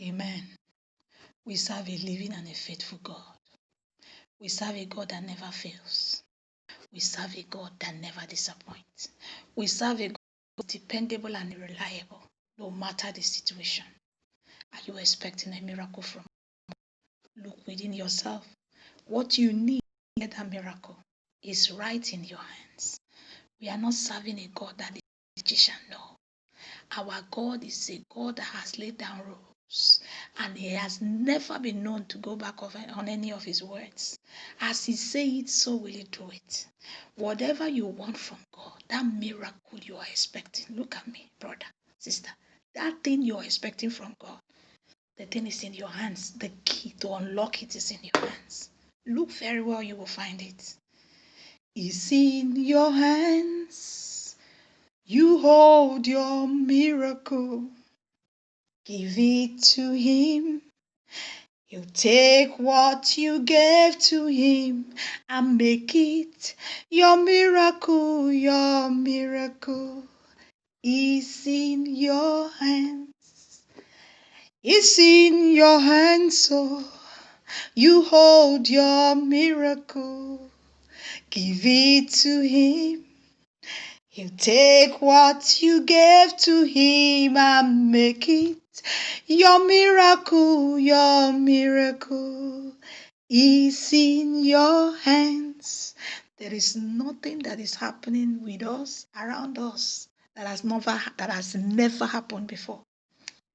Amen. We serve a living and a faithful God. We serve a God that never fails. We serve a God that never disappoints. We serve a God who is dependable and reliable, no matter the situation. Are you expecting a miracle from God? Look within yourself. What you need to get that miracle is right in your hands. We are not serving a God that is a magician, no. Our God is a God that has laid down rules, and he has never been known to go back on any of his words. As he says it, so will he do it. Whatever you want from God, that miracle you are expecting, look at me, brother, sister, that thing you are expecting from God, the thing is in your hands. The key to unlock it is in your hands. Look very well, you will find it. It's in your hands. You hold your miracle. Give it to him. You take what you gave to him and make it your miracle. Your miracle is in your hands. It's in your hands, so you hold your miracle. Give it to him. You take what you gave to him and make it your miracle. Your miracle is in your hands. There is nothing that is happening with us, around us, that has never happened before.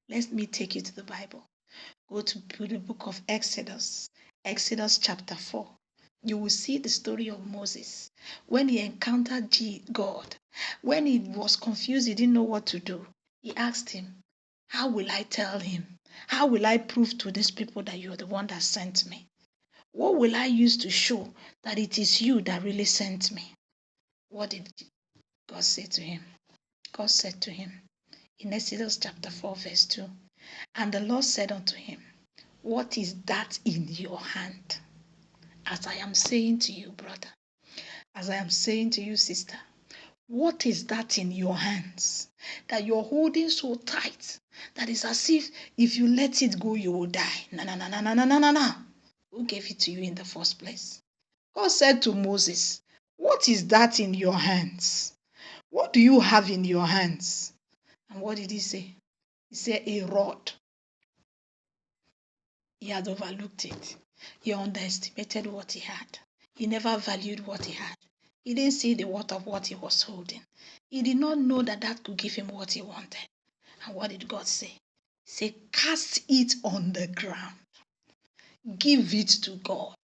Let me take you to the Bible. Go to the book of Exodus, Exodus chapter 4. You will see the story of Moses when he encountered God. When he was confused, he didn't know what to do. He asked him, how will I tell him? How will I prove to these people that you're the one that sent me? What will I use to show that it is you that really sent me? What did God say to him? God said to him in Exodus chapter 4 verse 2, and the Lord said unto him, what is that in your hand? As I am saying to you, brother, as I am saying to you, sister, what is that in your hands that you're holding so tight that it's as if you let it go, you will die? No. Who gave it to you in the first place? God said to Moses, what is that in your hands? What do you have in your hands? And what did he say? He said, a rod. He had overlooked it. He underestimated what he had. He never valued what he had. He didn't see the worth of what he was holding. He did not know that that could give him what he wanted. And what did God say? He said, cast it on the ground. Give it to God.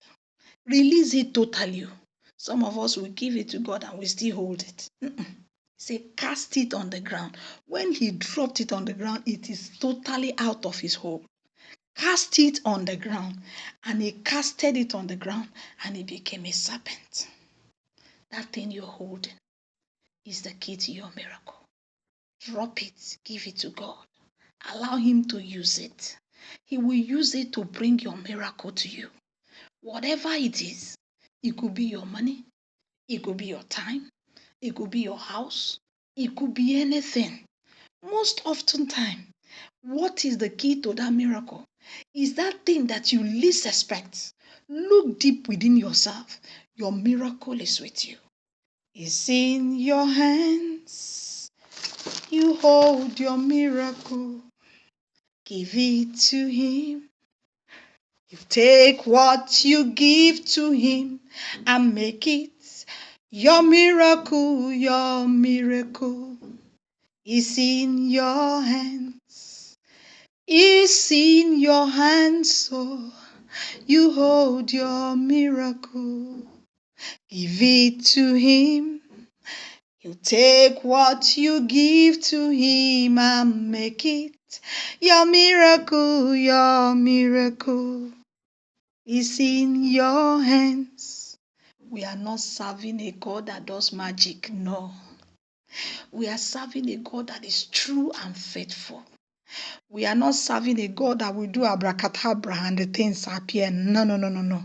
Release it totally. Some of us will give it to God and we still hold it. He said, cast it on the ground. When he dropped it on the ground, it is totally out of his hold. Cast it on the ground. And he casted it on the ground and it became a serpent. That thing you're holding is the key to your miracle. Drop it, give it to God. Allow him to use it. He will use it to bring your miracle to you. Whatever it is, it could be your money, it could be your time, it could be your house, it could be anything. Most often time, what is the key to that miracle? Is that thing that you least expect. Look deep within yourself. Your miracle is with you. It's in your hands. You hold your miracle. Give it to him. You take what you give to him and make it your miracle. Your miracle is in your hands. It's in your hands, so you hold your miracle. Give it to him. You take what you give to him and make it your miracle. Your miracle is in your hands. We are not serving a God that does magic, no. We are serving a God that is true and faithful. We are not serving a God that will do abracadabra and the things appear. No.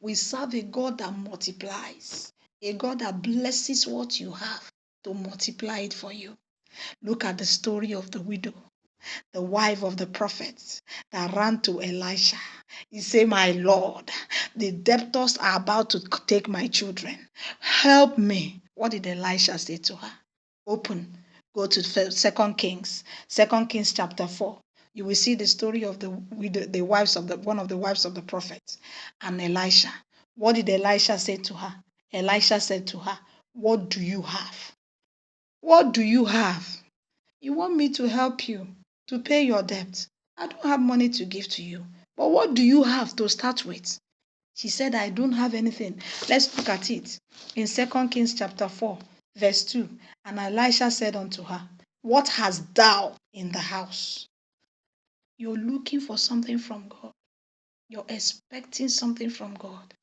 We serve a God that multiplies, a God that blesses what you have to multiply it for you. Look at the story of the widow. the wife of the prophet that ran to Elisha. He said, my Lord, the debtors are about to take my children. Help me. What did Elisha say to her? Open. Go to 2 Kings. 2 Kings chapter 4. You will see the story of the wives of one of the wives of the prophet and Elisha. What did Elisha say to her? Elisha said to her, what do you have? What do you have? You want me to help you to pay your debt. I don't have money to give to you. But what do you have to start with? She said, I don't have anything. Let's look at it. In 2 Kings chapter 4, verse 2. And Elisha said unto her, what hast thou in the house? You're looking for something from God. You're expecting something from God.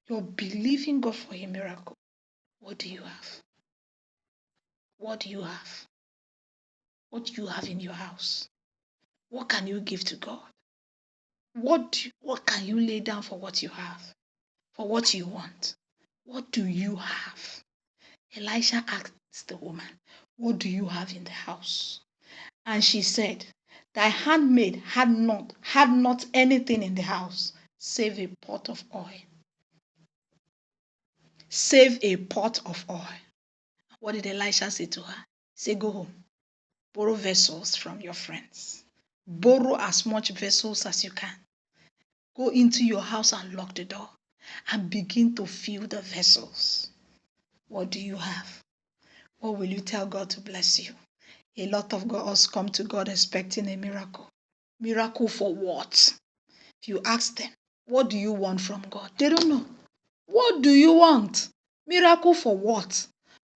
You're believing God for a miracle. What do you have? What do you have? What do you have in your house? What can you give to God? What can you lay down for what you have? For what you want? What do you have? Elisha asked the woman, what do you have in the house? And she said, thy handmaid had not anything in the house, save a pot of oil. Save a pot of oil. What did Elisha say to her? Say, go home. Borrow vessels from your friends. Borrow as much vessels as you can. Go into your house and lock the door and begin to fill the vessels. What do you have? What will you tell God to bless you? A lot of us come to God expecting a miracle. Miracle for what? If you ask them, what do you want from God? They don't know. What do you want? Miracle for what?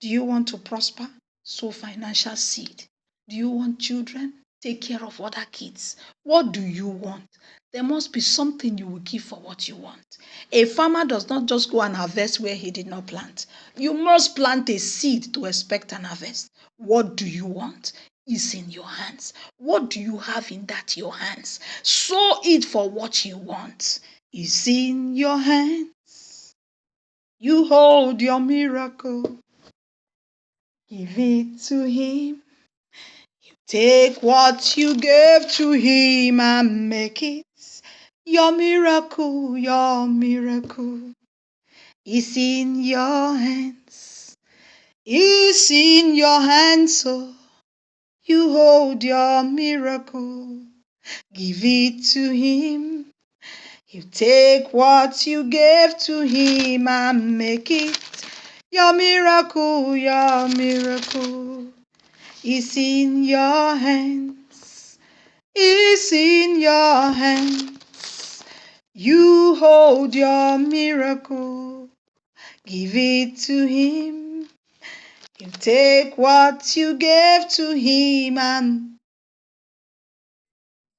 Do you want to prosper? Sow financial seed. Do you want children? Take care of other kids. What do you want? There must be something you will give for what you want. A farmer does not just go and harvest where he did not plant. You must plant a seed to expect an harvest. What do you want? Is in your hands. What do you have in that your hands? Sow it for what you want. Is in your hands. You hold your miracle. Give it to him. Take what you gave to him and make it your miracle, your miracle. It's in your hands. It's in your hands, so you hold your miracle. Give it to him. You take what you gave to him and make it your miracle, your miracle. It's in your hands. It's in your hands. You hold your miracle. Give it to him. You take what you gave to him and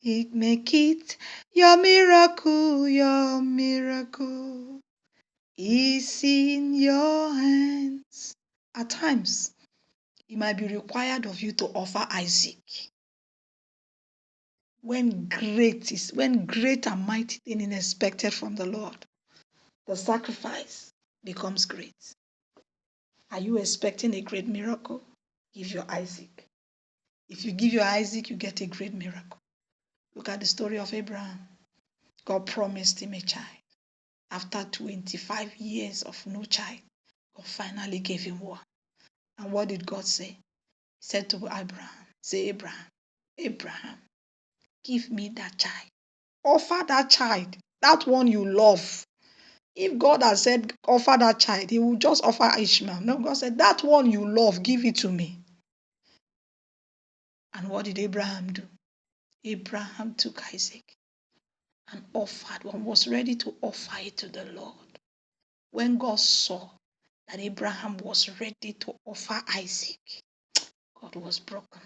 make it your miracle, your miracle. It's in your hands. At times, it might be required of you to offer Isaac. When great and mighty thing is expected from the Lord, the sacrifice becomes great. Are you expecting a great miracle? Give your Isaac. If you give your Isaac, you get a great miracle. Look at the story of Abraham. God promised him a child. After 25 years of no child, God finally gave him one. And what did God say? He said to Abraham, say, Abraham, give me that child. Offer that child, that one you love. If God has said, offer that child, he will just offer Ishmael. No, God said, that one you love, give it to me. And what did Abraham do? Abraham took Isaac and offered, one was ready to offer it to the Lord. When God saw that Abraham was ready to offer Isaac, God was broken.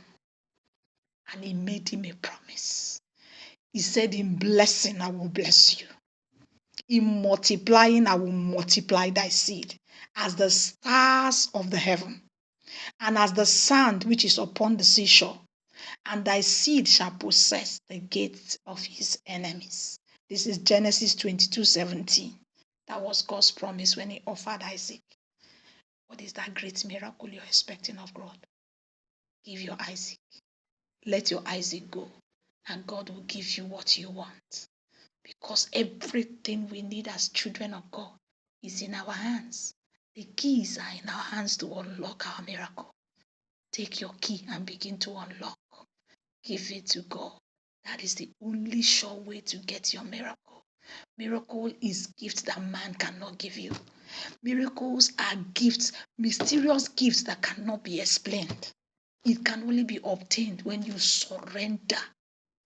And he made him a promise. He said, in blessing, I will bless you. In multiplying, I will multiply thy seed as the stars of the heaven, and as the sand which is upon the seashore. And thy seed shall possess the gates of his enemies. This is Genesis 22:17. That was God's promise when he offered Isaac. What is that great miracle you're expecting of God? Give your Isaac. let your Isaac go, and God will give you what you want. Because everything we need as children of God is in our hands. The keys are in our hands to unlock our miracle. Take your key and begin to unlock. Give it to God. That is the only sure way to get your miracle. Miracle is gifts that man cannot give you. Miracles are gifts, mysterious gifts that cannot be explained. It can only be obtained when you surrender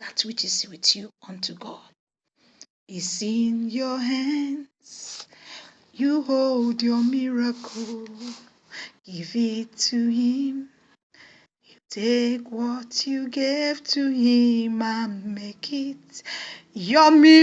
that which is with you unto God. It's in your hands. You hold your miracle. Give it to Him. You take what you gave to Him and make it your miracle.